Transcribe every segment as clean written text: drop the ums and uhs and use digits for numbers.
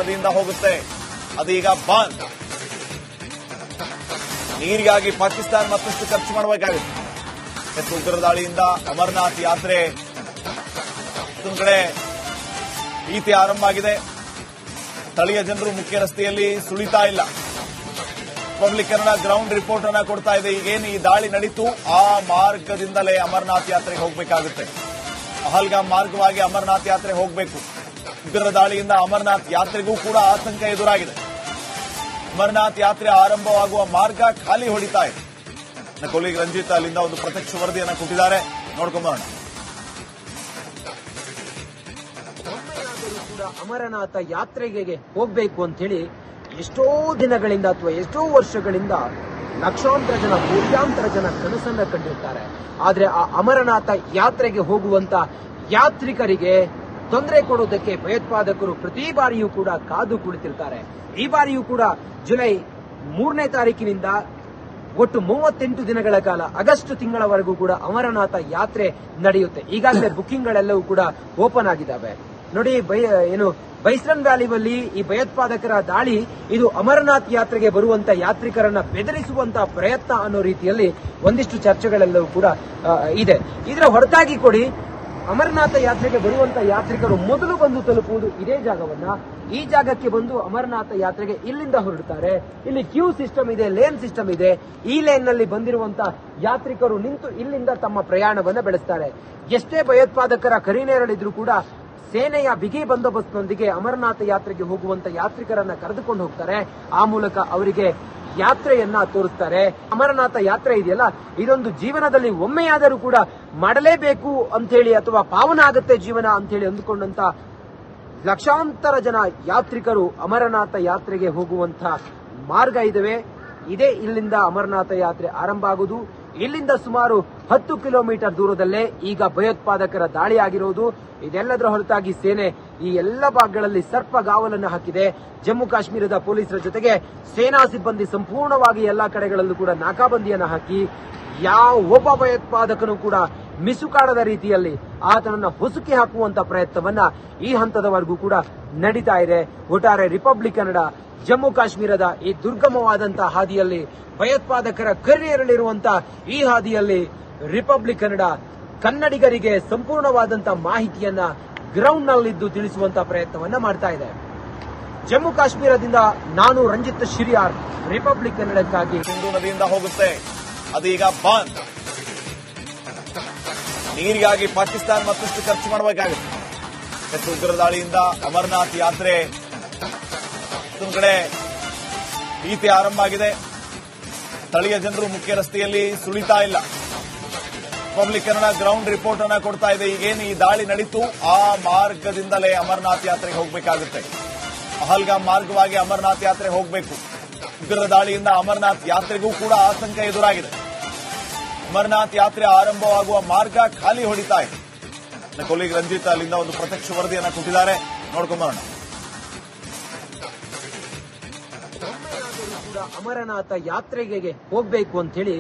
ನದಿಯಿಂದ ಹೋಗುತ್ತೆ. ಅದೀಗ ಬಂದ್. ನೀರಿಗಾಗಿ ಪಾಕಿಸ್ತಾನ ಮತ್ತಷ್ಟು ಖರ್ಚು ಮಾಡಬೇಕಾಗುತ್ತೆ. ಉಗ್ರ ದಾಳಿಯಿಂದ ಅಮರನಾಥ್ ಯಾತ್ರೆ ಮತ್ತೊಂದು ಕಡೆ ಭೀತಿ ಆರಂಭ ಆಗಿದೆ. ಸ್ಥಳೀಯ ಜನರು ಮುಖ್ಯ ರಸ್ತೆಯಲ್ಲಿ ಸುಳಿತಾ ಇಲ್ಲ. ಪಬ್ಲಿಕ್ ಕನ್ನಡ ಗ್ರೌಂಡ್ ರಿಪೋರ್ಟ್ ಅನ್ನ ಕೊಡ್ತಾ ಇದೆ. ಈಗೇನು ಈ ದಾಳಿ ನಡೀತು ಆ ಮಾರ್ಗದಿಂದಲೇ ಅಮರನಾಥ್ ಯಾತ್ರೆಗೆ ಹೋಗಬೇಕಾಗುತ್ತೆ. ಪಹಲ್ಗಾಮ್ ಮಾರ್ಗವಾಗಿ ಅಮರನಾಥ್ ಯಾತ್ರೆ ಹೋಗಬೇಕು. ಉಗ್ರ ದಾಳಿಯಿಂದ ಅಮರನಾಥ್ ಯಾತ್ರೆಗೂ ಕೂಡ ಆತಂಕ ಎದುರಾಗಿದೆ. ಅಮರನಾಥ್ ಯಾತ್ರೆ ಆರಂಭವಾಗುವ ಮಾರ್ಗ ಖಾಲಿ ಹೊಡಿತಾ ಇದೆ. ನನ್ನ ಕೊಲೀಗ್ ರಂಜಿತ್ ಅಲ್ಲಿಂದ ಒಂದು ಪ್ರತ್ಯಕ್ಷ ವರದಿಯನ್ನು ಕೊಟ್ಟಿದ್ದಾರೆ, ನೋಡ್ಕೊಂಬರೋಣ. ಅಮರನಾಥ ಯಾತ್ರೆಗೆ ಹೋಗಬೇಕು ಅಂತ ಹೇಳಿ ಎಷ್ಟೋ ದಿನಗಳಿಂದ ಅಥವಾ ಎಷ್ಟೋ ವರ್ಷಗಳಿಂದ ಲಕ್ಷಾಂತರ ಜನ ಕೋಟ್ಯಾಂತರ ಜನ ಕನಸನ್ನ ಕಂಡಿರ್ತಾರೆ. ಆದ್ರೆ ಆ ಅಮರನಾಥ ಯಾತ್ರೆಗೆ ಹೋಗುವಂತ ಯಾತ್ರಿಕರಿಗೆ ತೊಂದರೆ ಕೊಡೋದಕ್ಕೆ ಭಯೋತ್ಪಾದಕರು ಪ್ರತಿ ಬಾರಿಯೂ ಕೂಡ ಕಾದು ಕುಳಿತಿರ್ತಾರೆ. ಈ ಬಾರಿಯೂ ಕೂಡ ಜುಲೈ 3ನೇ ತಾರೀಕಿನಿಂದ ಒಟ್ಟು 38 ದಿನಗಳ ಕಾಲ ಆಗಸ್ಟ್ ತಿಂಗಳವರೆಗೂ ಕೂಡ ಅಮರನಾಥ ಯಾತ್ರೆ ನಡೆಯುತ್ತೆ. ಈಗಾಗಲೇ ಬುಕಿಂಗ್ಗಳೆಲ್ಲವೂ ಕೂಡ ಓಪನ್ ಆಗಿದ್ದಾವೆ. ನೋಡಿ, ಬೈಸ್ರನ್ ವ್ಯಾಲಿಯಲ್ಲಿ ಈ ಭಯೋತ್ಪಾದಕರ ದಾಳಿ ಇದು ಅಮರನಾಥ್ ಯಾತ್ರೆಗೆ ಬರುವಂತ ಯಾತ್ರಿಕರನ್ನ ಬೆದರಿಸುವಂತಹ ಪ್ರಯತ್ನ ಅನ್ನೋ ರೀತಿಯಲ್ಲಿ ಒಂದಿಷ್ಟು ಚರ್ಚೆಗಳೆಲ್ಲವೂ ಕೂಡ ಇದೆ. ಇದರ ಹೊರತಾಗಿ ಕೊಡಿ, ಅಮರನಾಥ ಯಾತ್ರೆಗೆ ಬರುವಂತ ಯಾತ್ರಿಕರು ಮೊದಲು ಬಂದು ತಲುಪುವುದು ಇದೇ ಜಾಗವನ್ನ. ಈ ಜಾಗಕ್ಕೆ ಬಂದು ಅಮರನಾಥ ಯಾತ್ರೆಗೆ ಇಲ್ಲಿಂದ ಹೊರಡ್ತಾರೆ. ಇಲ್ಲಿ ಕ್ಯೂ ಸಿಸ್ಟಮ್ ಇದೆ, ಲೇನ್ ಸಿಸ್ಟಮ್ ಇದೆ. ಈ ಲೇನ್ ನಲ್ಲಿ ಬಂದಿರುವಂತ ಯಾತ್ರಿಕರು ನಿಂತು ಇಲ್ಲಿಂದ ತಮ್ಮ ಪ್ರಯಾಣವನ್ನ ಬೆಳೆಸ್ತಾರೆ. ಎಷ್ಟೇ ಭಯೋತ್ಪಾದಕರ ಕರಿನೇರಳಿದ್ರು ಕೂಡ ಸೇನೆಯ ಬಿಗಿ ಬಂದೋಬಸ್ತ್ನೊಂದಿಗೆ ಅಮರನಾಥ ಯಾತ್ರೆಗೆ ಹೋಗುವಂತ ಯಾತ್ರಿಕರನ್ನ ಕರೆದುಕೊಂಡು ಹೋಗ್ತಾರೆ. ಆ ಮೂಲಕ ಅವರಿಗೆ ಯಾತ್ರೆಯನ್ನ ತೋರಿಸ್ತಾರೆ. ಅಮರನಾಥ ಯಾತ್ರೆ ಇದೆಯಲ್ಲ, ಇದೊಂದು ಜೀವನದಲ್ಲಿ ಒಮ್ಮೆಯಾದರೂ ಕೂಡ ಮಾಡಲೇಬೇಕು ಅಂತ ಹೇಳಿ ಅಥವಾ ಪಾವನ ಆಗುತ್ತೆ ಜೀವನ ಅಂತ ಹೇಳಿ ಅಂದುಕೊಂಡಂತ ಲಕ್ಷಾಂತರ ಜನ ಯಾತ್ರಿಕರು ಅಮರನಾಥ ಯಾತ್ರೆಗೆ ಹೋಗುವಂತ ಮಾರ್ಗ ಇದಾವೆ. ಇದೇ ಇಲ್ಲಿಂದ ಅಮರನಾಥ ಯಾತ್ರೆ ಆರಂಭ ಆಗುವುದು. ಇಲ್ಲಿಂದ ಸುಮಾರು 10 ಕಿಲೋಮೀಟರ್ ದೂರದಲ್ಲೇ ಈಗ ಭಯೋತ್ಪಾದಕರ ದಾಳಿ ಆಗಿರೋದು. ಇದೆಲ್ಲದರ ಹೊರತಾಗಿ ಸೇನೆ ಈ ಎಲ್ಲ ಭಾಗಗಳಲ್ಲಿ ಸರ್ಪಗಾವಲನ್ನು ಹಾಕಿದೆ. ಜಮ್ಮು ಕಾಶ್ಮೀರದ ಪೊಲೀಸರ ಜೊತೆಗೆ ಸೇನಾ ಸಿಬ್ಬಂದಿ ಸಂಪೂರ್ಣವಾಗಿ ಎಲ್ಲಾ ಕಡೆಗಳಲ್ಲೂ ಕೂಡ ನಾಕಾಬಂದಿಯನ್ನು ಹಾಕಿ ಯಾವ ಒಬ್ಬ ಭಯೋತ್ಪಾದಕನು ಕೂಡ ಮಿಸುಕಾಡದ ರೀತಿಯಲ್ಲಿ ಆತನನ್ನ ಹೊಸುಕಿ ಹಾಕುವಂತ ಪ್ರಯತ್ನವನ್ನ ಈ ಹಂತದವರೆಗೂ ಕೂಡ ನಡೀತಾ ಇದೆ. ಒಟ್ಟಾರೆ ರಿಪಬ್ಲಿಕ್ ಕನ್ನಡ ಜಮ್ಮು ಕಾಶ್ಮೀರದ ಈ ದುರ್ಗಮವಾದಂತಹ ಹಾದಿಯಲ್ಲಿ, ಭಯೋತ್ಪಾದಕರ ಕರಿಯರಳಿರುವಂತಹ ಈ ಹಾದಿಯಲ್ಲಿ ರಿಪಬ್ಲಿಕ್ ಕನ್ನಡ ಕನ್ನಡಿಗರಿಗೆ ಸಂಪೂರ್ಣವಾದಂತಹ ಮಾಹಿತಿಯನ್ನ ಗ್ರೌಂಡ್ ನಲ್ಲಿದ್ದು ತಿಳಿಸುವಂತಹ ಪ್ರಯತ್ನವನ್ನ ಮಾಡ್ತಾ ಇದೆ. ಜಮ್ಮು ಕಾಶ್ಮೀರದಿಂದ ನಾನು ರಂಜಿತ್ ಶಿರಿಯಾರ್, ರಿಪಬ್ಲಿಕ್ ಕನ್ನಡಕ್ಕಾಗಿ. ಸಿಂಧೂ ನದಿಯಿಂದ ಹೋಗುತ್ತೆ. ಅದೀಗ ಬಂದ್. ನೀರಿಗಾಗಿ ಪಾಕಿಸ್ತಾನ ಮತ್ತಷ್ಟು ಖರ್ಚು ಮಾಡಬೇಕಾಗುತ್ತೆ. ಉಗ್ರ ದಾಳಿಯಿಂದ ಅಮರನಾಥ್ ಯಾತ್ರೆ ಮತ್ತೊಂದು ಕಡೆ ಭೀತಿ ಆರಂಭ ಆಗಿದೆ. ಸ್ಥಳೀಯ ಜನರು ಮುಖ್ಯ ರಸ್ತೆಯಲ್ಲಿ ಸುಳಿತಾ ಇಲ್ಲ. ಪಬ್ಲಿಕ್ ಕನ್ನಡ ಗ್ರೌಂಡ್ ರಿಪೋರ್ಟ್ ಅನ್ನ ಕೊಡ್ತಾ ಇದೆ. ಈಗೇನು ಈ ದಾಳಿ ನಡೀತು ಆ ಮಾರ್ಗದಿಂದಲೇ ಅಮರನಾಥ್ ಯಾತ್ರೆಗೆ ಹೋಗಬೇಕಾಗುತ್ತೆ. ಪಹಲ್ಗಾಮ್ ಮಾರ್ಗವಾಗಿ ಅಮರನಾಥ್ ಯಾತ್ರೆ ಹೋಗಬೇಕು. ಉಗ್ರ ದಾಳಿಯಿಂದ ಅಮರನಾಥ್ ಯಾತ್ರೆಗೂ ಕೂಡ ಆತಂಕ ಎದುರಾಗಿದೆ. ಅಮರನಾಥ್ ಯಾತ್ರೆ ಆರಂಭವಾಗುವ ಮಾರ್ಗ ಖಾಲಿ ಹೊಡಿತಾ ಇದೆ. ನನ್ನ ಕೊಲೀಗ್ ರಂಜಿತ್ ಅಲ್ಲಿಂದ ಒಂದು ಪ್ರತ್ಯಕ್ಷ ವರದಿಯನ್ನು ಕೊಟ್ಟಿದ್ದಾರೆ, ನೋಡ್ಕೊಂಬರೋಣ. ಅಮರನಾಥ ಯಾತ್ರೆಗೆ ಹೋಗಬೇಕು ಅಂತ ಹೇಳಿ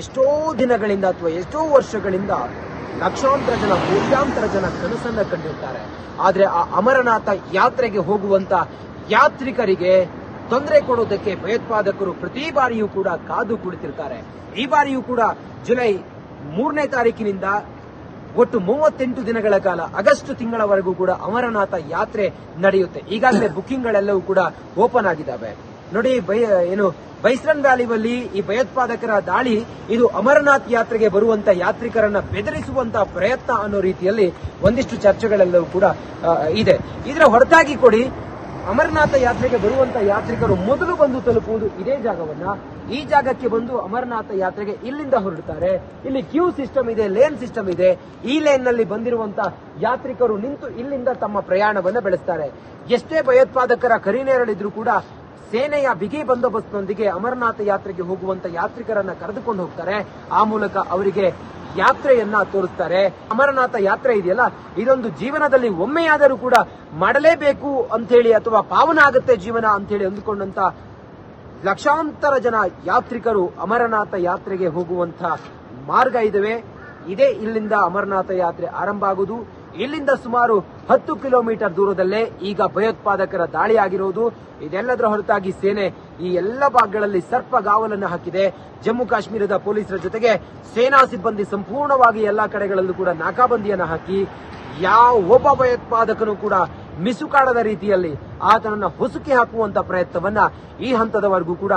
ಎಷ್ಟೋ ದಿನಗಳಿಂದ ಅಥವಾ ಎಷ್ಟೋ ವರ್ಷಗಳಿಂದ ಲಕ್ಷಾಂತರ ಜನ ಕೋಟ್ಯಾಂತರ ಜನ ಕನಸನ್ನ ಕಂಡಿರ್ತಾರೆ. ಆದ್ರೆ ಆ ಅಮರನಾಥ ಯಾತ್ರೆಗೆ ಹೋಗುವಂತ ಯಾತ್ರಿಕರಿಗೆ ತೊಂದರೆ ಕೊಡೋದಕ್ಕೆ ಭಯೋತ್ಪಾದಕರು ಪ್ರತಿ ಬಾರಿಯೂ ಕೂಡ ಕಾದು ಕುಳಿತಿರ್ತಾರೆ. ಈ ಬಾರಿಯೂ ಕೂಡ ಜುಲೈ 3ನೇ ತಾರೀಕಿನಿಂದ ಒಟ್ಟು 38 ದಿನಗಳ ಕಾಲ ಆಗಸ್ಟ್ ತಿಂಗಳವರೆಗೂ ಕೂಡ ಅಮರನಾಥ ಯಾತ್ರೆ ನಡೆಯುತ್ತೆ. ಈಗಾಗಲೇ ಬುಕಿಂಗ್ಗಳೆಲ್ಲವೂ ಕೂಡ ಓಪನ್ ಆಗಿದ್ದಾವೆ. ನೋಡಿ, ಬೈಸ್ರನ್ ವ್ಯಾಲಿಯಲ್ಲಿ ಈ ಭಯೋತ್ಪಾದಕರ ದಾಳಿ ಇದು ಅಮರನಾಥ್ ಯಾತ್ರೆಗೆ ಬರುವಂತ ಯಾತ್ರಿಕರನ್ನ ಬೆದರಿಸುವಂತಹ ಪ್ರಯತ್ನ ಅನ್ನೋ ರೀತಿಯಲ್ಲಿ ಒಂದಿಷ್ಟು ಚರ್ಚೆಗಳೆಲ್ಲವೂ ಕೂಡ ಇದೆ. ಇದರ ಹೊರತಾಗಿ ಕೊಡಿ, ಅಮರನಾಥ ಯಾತ್ರೆಗೆ ಬರುವಂತ ಯಾತ್ರಿಕರು ಮೊದಲು ಬಂದು ತಲುಪುವುದು ಇದೇ ಜಾಗವನ್ನ. ಈ ಜಾಗಕ್ಕೆ ಬಂದು ಅಮರನಾಥ ಯಾತ್ರೆಗೆ ಇಲ್ಲಿಂದ ಹೊರಡ್ತಾರೆ. ಇಲ್ಲಿ ಕ್ಯೂ ಸಿಸ್ಟಮ್ ಇದೆ, ಲೇನ್ ಸಿಸ್ಟಮ್ ಇದೆ. ಈ ಲೇನ್ ನಲ್ಲಿ ಬಂದಿರುವಂತ ಯಾತ್ರಿಕರು ನಿಂತು ಇಲ್ಲಿಂದ ತಮ್ಮ ಪ್ರಯಾಣವನ್ನ ಬೆಳೆಸ್ತಾರೆ. ಎಷ್ಟೇ ಭಯೋತ್ಪಾದಕರ ಕರಿನೇರಳಿದ್ರು ಕೂಡ ಸೇನೆಯ ಬಿಗಿ ಬಂದೋಬಸ್ತ್ನೊಂದಿಗೆ ಅಮರನಾಥ ಯಾತ್ರೆಗೆ ಹೋಗುವಂತ ಯಾತ್ರಿಕರನ್ನ ಕರೆದುಕೊಂಡು ಹೋಗ್ತಾರೆ. ಆ ಮೂಲಕ ಅವರಿಗೆ ಯಾತ್ರೆಯನ್ನ ತೋರಿಸ್ತಾರೆ. ಅಮರನಾಥ ಯಾತ್ರೆ ಇದೆಯಲ್ಲ, ಇದೊಂದು ಜೀವನದಲ್ಲಿ ಒಮ್ಮೆಯಾದರೂ ಕೂಡ ಮಾಡಲೇಬೇಕು ಅಂತ ಹೇಳಿ ಅಥವಾ ಪಾವನ ಆಗುತ್ತೆ ಜೀವನ ಅಂತ ಹೇಳಿ ಅಂದುಕೊಂಡಂತ ಲಕ್ಷಾಂತರ ಜನ ಯಾತ್ರಿಕರು ಅಮರನಾಥ ಯಾತ್ರೆಗೆ ಹೋಗುವಂತ ಮಾರ್ಗ ಇದಾವೆ. ಇದೇ ಇಲ್ಲಿಂದ ಅಮರನಾಥ ಯಾತ್ರೆ ಆರಂಭ ಆಗುವುದು. ಇಲ್ಲಿಂದ ಸುಮಾರು 10 ಕಿಲೋಮೀಟರ್ ದೂರದಲ್ಲೇ ಈಗ ಭಯೋತ್ಪಾದಕರ ದಾಳಿಯಾಗಿರುವುದು. ಇದೆಲ್ಲದರ ಹೊರತಾಗಿ ಸೇನೆ ಈ ಎಲ್ಲ ಭಾಗಗಳಲ್ಲಿ ಸರ್ಪಗಾವಲನ್ನು ಹಾಕಿದೆ. ಜಮ್ಮು ಕಾಶ್ಮೀರದ ಪೊಲೀಸರ ಜೊತೆಗೆ ಸೇನಾ ಸಿಬ್ಬಂದಿ ಸಂಪೂರ್ಣವಾಗಿ ಎಲ್ಲಾ ಕಡೆಗಳಲ್ಲೂ ಕೂಡ ನಾಕಾಬಂದಿಯನ್ನು ಹಾಕಿ ಯಾವ ಒಬ್ಬ ಭಯೋತ್ಪಾದಕನು ಕೂಡ ಮಿಸುಕಾಡದ ರೀತಿಯಲ್ಲಿ ಆತನನ್ನ ಹೊಸಕಿ ಹಾಕುವಂತ ಪ್ರಯತ್ನವನ್ನ ಈ ಹಂತದವರೆಗೂ ಕೂಡ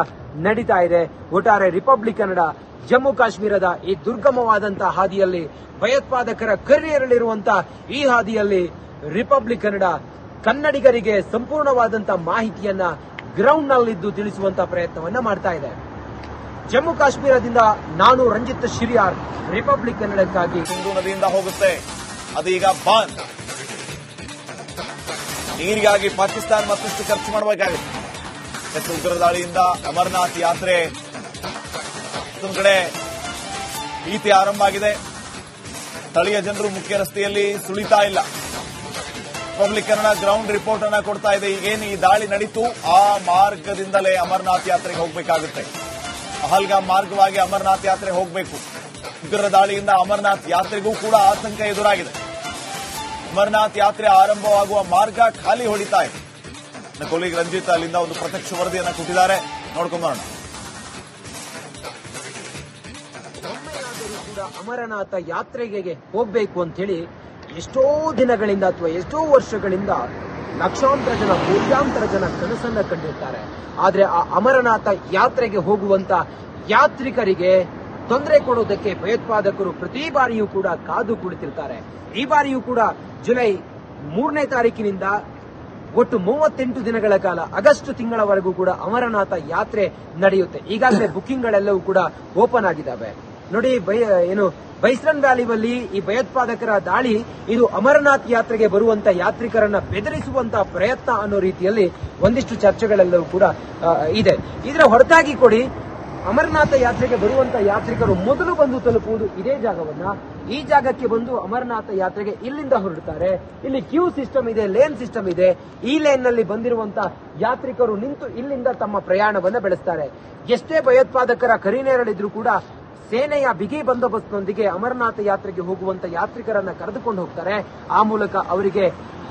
ನಡೀತಾ ಇದೆ. ಒಟ್ಟಾರೆ ರಿಪಬ್ಲಿಕ್ ಕನ್ನಡ ಜಮ್ಮು ಕಾಶ್ಮೀರದ ಈ ದುರ್ಗಮವಾದಂತಹ ಹಾದಿಯಲ್ಲಿ ಭಯೋತ್ಪಾದಕರ ಕರಿಯರಲಿರುವಂತಹ ಈ ಹಾದಿಯಲ್ಲಿ ರಿಪಬ್ಲಿಕ್ ಕನ್ನಡ ಕನ್ನಡಿಗರಿಗೆ ಸಂಪೂರ್ಣವಾದಂತಹ ಮಾಹಿತಿಯನ್ನ ಗ್ರೌಂಡ್ ನಲ್ಲಿದ್ದು ತಿಳಿಸುವಂತಹ ಪ್ರಯತ್ನವನ್ನ ಮಾಡ್ತಾ ಇದೆ. ಜಮ್ಮು ಕಾಶ್ಮೀರದಿಂದ ನಾನು ರಂಜಿತ್ ಶಿರಿಯಾರ್, ರಿಪಬ್ಲಿಕ್ ಕನ್ನಡಕ್ಕಾಗಿ. ಸಿಂಧೂ ನದಿಯಿಂದ ಹೋಗುತ್ತೆ, ಅದೀಗ ಬಂದ್. ನೀರಿಗಾಗಿ ಪಾಕಿಸ್ತಾನ ಮತ್ತಷ್ಟು ಖರ್ಚು ಮಾಡಬೇಕಾಗುತ್ತೆ. ಉಗ್ರ ದಾಳಿಯಿಂದ ಅಮರನಾಥ್ ಯಾತ್ರೆ ಮತ್ತೊಂದು ಕಡೆ ಭೀತಿ ಆರಂಭ ಆಗಿದೆ. ಸ್ಥಳೀಯ ಜನರು ಮುಖ್ಯ ರಸ್ತೆಯಲ್ಲಿ ಸುಳಿತಾ ಇಲ್ಲ. ರಿಪಬ್ಲಿಕ್ ಕನ್ನಡ ಗ್ರೌಂಡ್ ರಿಪೋರ್ಟ್ ಅನ್ನ ಕೊಡ್ತಾ ಇದೆ. ಈಗೇನು ಈ ದಾಳಿ ನಡೀತು ಆ ಮಾರ್ಗದಿಂದಲೇ ಅಮರನಾಥ್ ಯಾತ್ರೆಗೆ ಹೋಗಬೇಕಾಗುತ್ತೆ. ಪಹಲ್ಗಾಮ್ ಮಾರ್ಗವಾಗಿ ಅಮರನಾಥ್ ಯಾತ್ರೆ ಹೋಗಬೇಕು. ಉಗ್ರರ ದಾಳಿಯಿಂದ ಅಮರನಾಥ್ ಯಾತ್ರೆಗೂ ಕೂಡ ಆತಂಕ ಎದುರಾಗಿದೆ. ಅಮರನಾಥ್ ಯಾತ್ರೆ ಆರಂಭವಾಗುವ ಮಾರ್ಗ ಖಾಲಿ ಹೊಡಿತಾ ಇದೆ. ನನ್ನ ಕೊಲೀಗ್ ರಂಜಿತ್ ಅಲ್ಲಿಂದ ಒಂದು ಪ್ರತ್ಯಕ್ಷ ವರದಿಯನ್ನು ಕೊಟ್ಟಿದ್ದಾರೆ, ನೋಡ್ಕೊಂಬರೋಣ. ಕೂಡ ಅಮರನಾಥ ಯಾತ್ರೆಗೆ ಹೋಗಬೇಕು ಅಂತ ಹೇಳಿ ಎಷ್ಟೋ ದಿನಗಳಿಂದ ಅಥವಾ ಎಷ್ಟೋ ವರ್ಷಗಳಿಂದ ಲಕ್ಷಾಂತರ ಜನ, ಕೋಟ್ಯಾಂತರ ಜನ ಕನಸನ್ನ ಕಂಡಿರ್ತಾರೆ. ಆದ್ರೆ ಆ ಅಮರನಾಥ ಯಾತ್ರೆಗೆ ಹೋಗುವಂತ ಯಾತ್ರಿಕರಿಗೆ ತೊಂದರೆ ಕೊಡುವುದಕ್ಕೆ ಭಯೋತ್ಪಾದಕರು ಪ್ರತಿ ಬಾರಿಯೂ ಕೂಡ ಕಾದು ಕುಳಿತಿರ್ತಾರೆ. ಈ ಬಾರಿಯೂ ಕೂಡ ಜುಲೈ 3ನೇ ತಾರೀಕಿನಿಂದ ಒಟ್ಟು 38 ದಿನಗಳ ಕಾಲ ಆಗಸ್ಟ್ ತಿಂಗಳವರೆಗೂ ಕೂಡ ಅಮರನಾಥ ಯಾತ್ರೆ ನಡೆಯುತ್ತೆ. ಈಗಾಗಲೇ ಬುಕಿಂಗ್ಗಳೆಲ್ಲವೂ ಕೂಡ ಓಪನ್ ಆಗಿದ್ದಾವೆ. ನೋಡಿ, ಬೈಸ್ರನ್ ವ್ಯಾಲಿಯಲ್ಲಿ ಈ ಭಯೋತ್ಪಾದಕರ ದಾಳಿ ಇದು ಅಮರನಾಥ್ ಯಾತ್ರೆಗೆ ಬರುವಂತ ಯಾತ್ರಿಕರನ್ನ ಬೆದರಿಸುವಂತಹ ಪ್ರಯತ್ನ ಅನ್ನೋ ರೀತಿಯಲ್ಲಿ ಒಂದಿಷ್ಟು ಚರ್ಚೆಗಳೆಲ್ಲವೂ ಕೂಡ ಇದೆ. ಇದರ ಹೊರತಾಗಿ ಕೊಡಿ, ಅಮರನಾಥ ಯಾತ್ರೆಗೆ ಬರುವಂತ ಯಾತ್ರಿಕರು ಮೊದಲು ಬಂದು ತಲುಪುವುದು ಇದೇ ಜಾಗವನ್ನ. ಈ ಜಾಗಕ್ಕೆ ಬಂದು ಅಮರನಾಥ ಯಾತ್ರೆಗೆ ಇಲ್ಲಿಂದ ಹೊರಡ್ತಾರೆ. ಇಲ್ಲಿ ಕ್ಯೂ ಸಿಸ್ಟಮ್ ಇದೆ, ಲೇನ್ ಸಿಸ್ಟಮ್ ಇದೆ. ಈ ಲೇನ್ ನಲ್ಲಿ ಬಂದಿರುವಂತ ಯಾತ್ರಿಕರು ನಿಂತು ಇಲ್ಲಿಂದ ತಮ್ಮ ಪ್ರಯಾಣವನ್ನ ಬೆಳೆಸ್ತಾರೆ. ಎಷ್ಟೇ ಭಯೋತ್ಪಾದಕರ ಕರಿನೇರಳಿದ್ರು ಕೂಡ ಸೇನೆಯ ಬಿಗಿ ಬಂದೋಬಸ್ತ್ನೊಂದಿಗೆ ಅಮರನಾಥ ಯಾತ್ರೆಗೆ ಹೋಗುವಂತ ಯಾತ್ರಿಕರನ್ನ ಕರೆದುಕೊಂಡು ಹೋಗ್ತಾರೆ. ಆ ಮೂಲಕ ಅವರಿಗೆ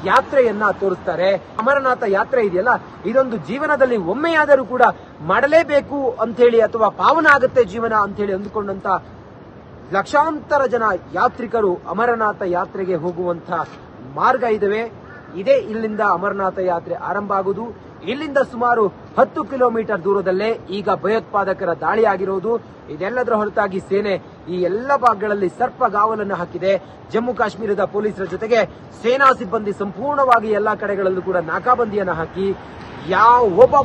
ಯಾತ್ರೆಯನ್ನ ತೋರಿಸ್ತಾರೆ. ಅಮರನಾಥ ಯಾತ್ರೆ ಇದೆಯಲ್ಲ, ಇದೊಂದು ಜೀವನದಲ್ಲಿ ಒಮ್ಮೆಯಾದರೂ ಕೂಡ ಮಾಡಲೇಬೇಕು ಅಂತ ಹೇಳಿ ಅಥವಾ ಪಾವನ ಆಗುತ್ತೆ ಜೀವನ ಅಂತ ಹೇಳಿ ಅಂದುಕೊಂಡಂತ ಲಕ್ಷಾಂತರ ಜನ ಯಾತ್ರಿಕರು ಅಮರನಾಥ ಯಾತ್ರೆಗೆ ಹೋಗುವಂತ ಮಾರ್ಗ ಇದಾವೆ. ಇದೇ ಇಲ್ಲಿಂದ ಅಮರನಾಥ ಯಾತ್ರೆ ಆರಂಭ ಆಗುವುದು. ಇಲ್ಲಿಂದ ಸುಮಾರು 10 ಕಿಲೋಮೀಟರ್ ದೂರದಲ್ಲೇ ಈಗ ಭಯೋತ್ಪಾದಕರ ದಾಳಿಯಾಗಿರುವುದು. ಇದೆಲ್ಲದರ ಹೊರತಾಗಿ ಸೇನೆ ಈ ಎಲ್ಲ ಭಾಗಗಳಲ್ಲಿ ಸರ್ಪಗಾವಲನ್ನು ಹಾಕಿದೆ. ಜಮ್ಮು ಕಾಶ್ಮೀರದ ಪೊಲೀಸರ ಜೊತೆಗೆ ಸೇನಾ ಸಿಬ್ಬಂದಿ ಸಂಪೂರ್ಣವಾಗಿ ಎಲ್ಲಾ ಕಡೆಗಳಲ್ಲೂ ಕೂಡ ನಾಕಾಬಂದಿಯನ್ನು ಹಾಕಿ ಯಾವ ಒಬ್ಬ